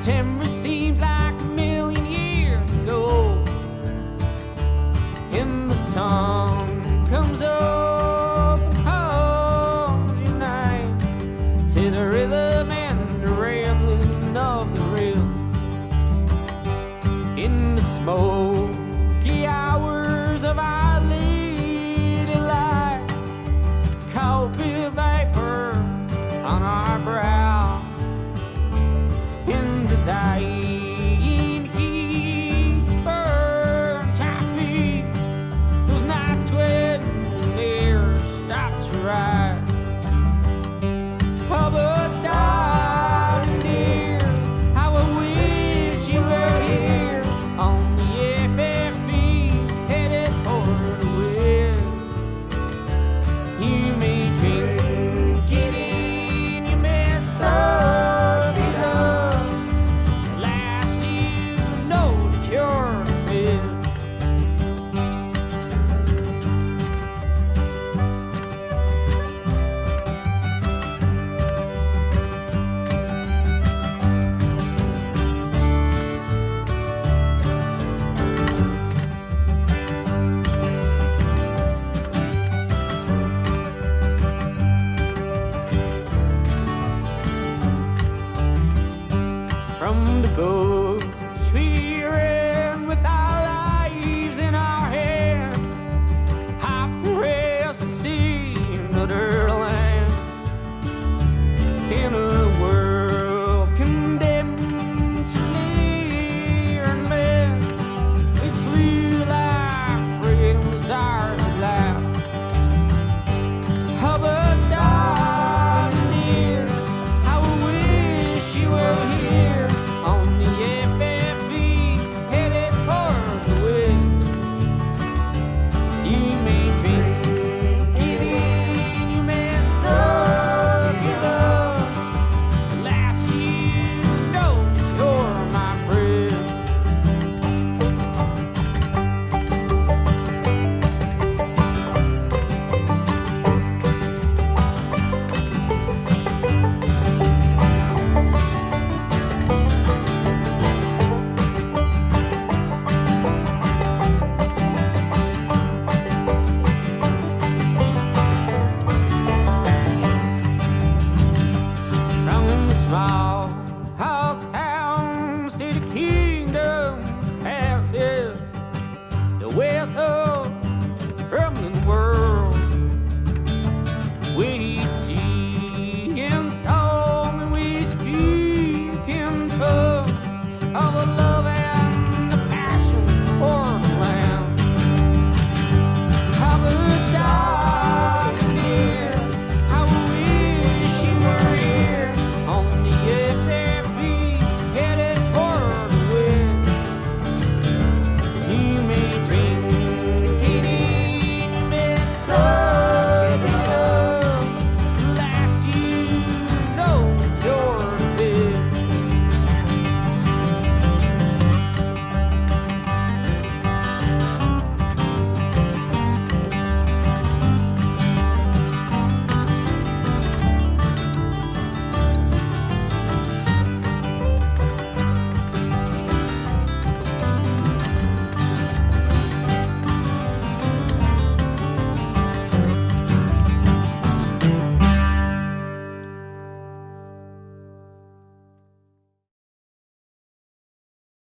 September seems like a million years ago. And the sun comes up and holds you night to the rhythm and the rambling of the river. In the smoky hours of Our Lady light, coffee vapor on our brow, in the dying heat burns our feet. Those nights when the air stopped to rise. Oh, but darling dear, how I wish you were here on the FFB, headed for the west. You may drink it in, you may serve it up. At last you know the cure to live. From the bush we ran